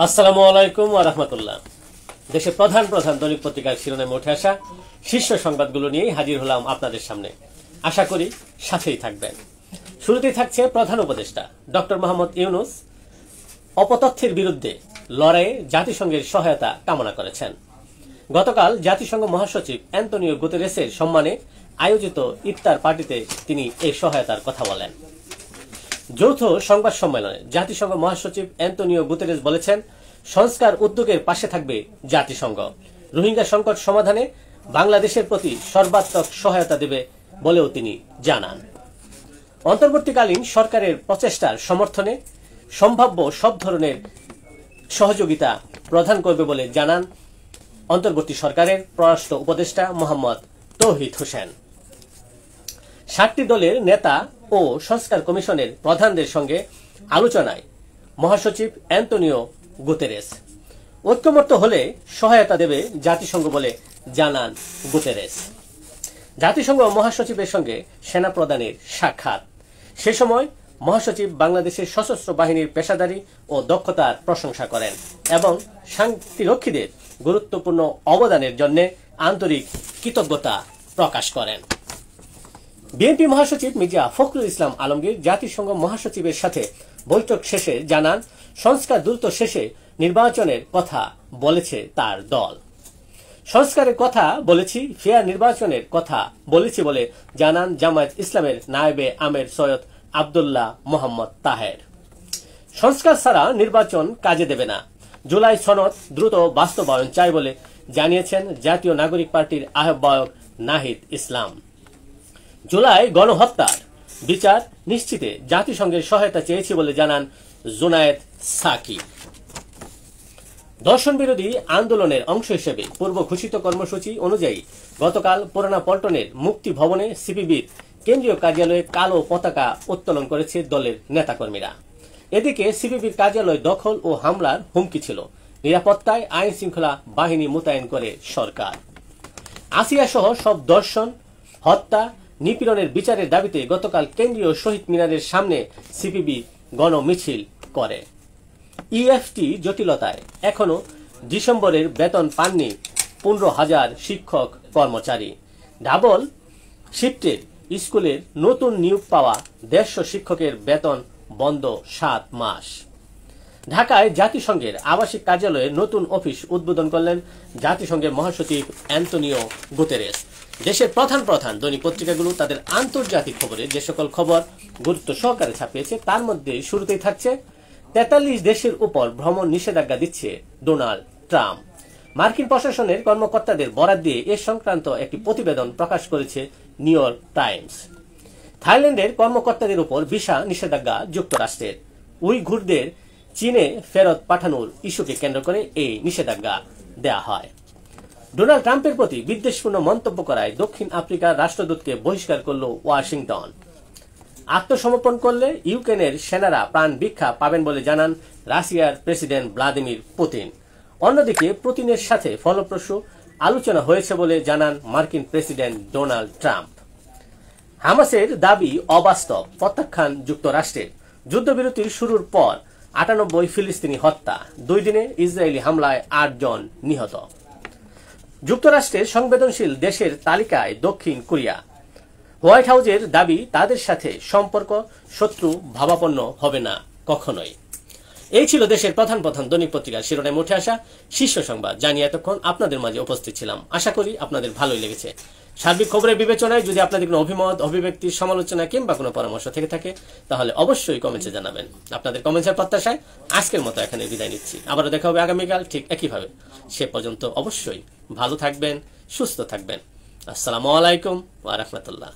আসসালামু আলাইকুম ওয়া রাহমাতুল্লাহ। দেশের প্রধান প্রধান দৈনিক পত্রিকার শিরোনামে উঠে আসা শীর্ষ সংবাদগুলো নিয়েই হাজির হলাম আপনাদের সামনে। আশা করি সাথেই থাকবেন। শুরুতেই থাকছে প্রধান উপদেষ্টা ডক্টর মোহাম্মদ ইউনূস অপতথ্যের বিরুদ্ধে লড়াইয়ে জাতিসংঘের সহায়তা কামনা করেছেন। গতকাল জাতিসংঘ মহাসচিব অ্যান্তোনিও গুতেরেসের সম্মানে আয়োজিত ইফতার পার্টিতে তিনি এই সহায়তার কথা বলেন। যৌথ সংবাদ সম্মেলনে জাতিসংঘ মহাসচিব অ্যান্তোনিও গুতেরেস বলেছেন, সংস্কার উদ্যোগের পাশে থাকবে জাতিসংঘ। রোহিঙ্গা সংকট সমাধানে বাংলাদেশের প্রতি সর্বাত্মক সহায়তা দেবে বলেও তিনি জানান। অন্তর্বর্তীকালীন সরকারের প্রচেষ্টার সমর্থনে সম্ভাব্য সব ধরনের সহযোগিতা প্রদান করবে বলে জানান অন্তর্বর্তী সরকারের পররাষ্ট্র উপদেষ্টা মোহাম্মদ তৌহিদ হোসেন। 7টি দলের নেতা ও সংস্কার কমিশনের প্রধানদের সঙ্গে আলোচনায় মহাসচিব অ্যান্তোনিও গুতেরেস ঐক্যমত্য হলে সহায়তা দেবে জাতিসংঘ বলে জানান গুতেরেস। জাতিসংঘ মহাসচিবের সঙ্গে সেনা প্রধানের সাক্ষাৎ। সে সময় মহাসচিব বাংলাদেশের সশস্ত্র বাহিনীর পেশাদারী ও দক্ষতার প্রশংসা করেন এবং শান্তিরক্ষীদের গুরুত্বপূর্ণ অবদানের জন্য আন্তরিক কৃতজ্ঞতা প্রকাশ করেন। বিএনপি মহাসচিব মির্জা ফখরুল ইসলাম আলমগীর জাতিসংঘ মহাসচিবের সাথে বৈঠক শেষে জানান, সংস্কার দ্রুত শেষে নির্বাচনের কথা বলেছে তার দল। সংস্কারের কথা বলেছি, ফেয়ার নির্বাচনের কথা বলেছি বলে জানান জামায়াত ইসলামের নায়েবে আমির সৈয়দ আব্দুল্লাহ মোহাম্মদ তাহের। সংস্কার ছাড়া নির্বাচন কাজে দেবে না, জুলাই সনদ দ্রুত বাস্তবায়ন চাই বলে জানিয়েছেন জাতীয় নাগরিক পার্টির আহ্বায়ক নাহিদ ইসলাম। জুলাই গণহত্যার বিচার নিশ্চিতে জাতিসংঘের সহায়তা চেয়েছি বলে জানান জুনায়েদ সাকি। দর্শন বিরোধী আন্দোলনের অংশ হিসেবে পূর্ব ঘোষিত কর্মসূচি অনুযায়ী গতকাল পুরানা পল্টনের মুক্তি ভবনে সিপিবির কেন্দ্রীয় কার্যালয়ে কালো পতাকা উত্তোলন করেছে দলের নেতাকর্মীরা। এদিকে সিপিবির কার্যালয় দখল ও হামলার হুমকি ছিল। নিরাপত্তায় আইন শৃঙ্খলা বাহিনী মোতায়েন করে সরকার। আসিয়া সহ সব দর্শন হত্যা নিপীড়নের বিচারের দাবিতে গতকাল কেন্দ্রীয় শহীদ মিনারের সামনে সিপিবি গণমিছিল করে। ইএফটি জটিলতায় এখনো ডিসেম্বরের বেতন পাননি 15,000 শিক্ষক কর্মচারী। ডাবল শিফটের স্কুলের নতুন নিয়োগ পাওয়া 150 শিক্ষকের বেতন বন্ধ 7 মাস। ঢাকায় জাতিসংঘের আবাসিক কার্যালয়ে নতুন অফিস উদ্বোধন করলেন জাতিসংঘের মহাসচিব অ্যান্তোনিও গুতেরেস। দেশের প্রধান প্রধান দৈনিক পত্রিকাগুলো তাদের আন্তর্জাতিক খবরে যে সকল খবর গুরুত্ব সহকারে ছাপিয়েছে তার মধ্যে শুরুতেই থাকছে 43 দেশের উপর ভ্রমণ নিষেধাজ্ঞা দিচ্ছে ডোনাল্ড ট্রাম্প। মার্কিন প্রশাসনের কর্মকর্তাদের বরাত দিয়ে এ সংক্রান্ত একটি প্রতিবেদন প্রকাশ করেছে নিউ ইয়র্ক টাইমস। থাইল্যান্ডের কর্মকর্তাদের উপর ভিসা নিষেধাজ্ঞা যুক্তরাষ্ট্রের। উইঘুরদের চীনে ফেরত পাঠানোর ইস্যুকে কেন্দ্র করে এই নিষেধাজ্ঞা দেয়া হয়। ডোনাল্ড ট্রাম্পের প্রতি বিদ্বেষপূর্ণ মন্তব্য করায় দক্ষিণ আফ্রিকার রাষ্ট্রদূতকে বহিষ্কার করল ওয়াশিংটন। আত্মসমর্পণ করলে ইউক্রেনের সেনারা প্রাণ ভিক্ষা পাবেন বলে জানান রাশিয়ার প্রেসিডেন্ট ভ্লাদিমির পুতিন। অন্যদিকে পুতিনের সাথে ফলপ্রসূ আলোচনা হয়েছে বলে জানান মার্কিন প্রেসিডেন্ট ডোনাল্ড ট্রাম্প। হামাসের দাবি অবাস্তব, প্রত্যাখ্যান যুক্তরাষ্ট্রের। যুদ্ধবিরতির শুরুর পর 98 ফিলিস্তিনি হত্যা, 2 দিনে ইসরায়েলি হামলায় 8 জন নিহত। যুক্তরাষ্ট্রের সংবেদনশীল দেশের তালিকায় দক্ষিণ কোরিয়া। হোয়াইট হাউসের দাবি তাদের সাথে সম্পর্ক শত্রু ভাবাপন্ন হবে না কখনোই। এই ছিল দেশের প্রধান প্রধান দৈনিক পত্রিকার শিরোনামে উঠে আসা শীর্ষ সংবাদ, জানিয়ে এতক্ষণ আপনাদের মাঝে উপস্থিত ছিলাম। আশা করি আপনাদের ভালোই লেগেছে। সার্বিক খবরের বিবেচনায় যদি আপনাদের কোনো অভিমত, অভিব্যক্তি, সমালোচনা কিংবা কোনো পরামর্শ থেকে থাকে তাহলে অবশ্যই কমেন্টে জানাবেন। আপনাদের কমেন্টের প্রত্যাশায় আজকের মতো এখানে বিদায় নিচ্ছি। আবারও দেখা হবে আগামীকাল ঠিক একইভাবে। সে পর্যন্ত অবশ্যই ভালো থাকবেন, সুস্থ থাকবেন। আসসালামু আলাইকুম ওয়া রাহমাতুল্লাহ।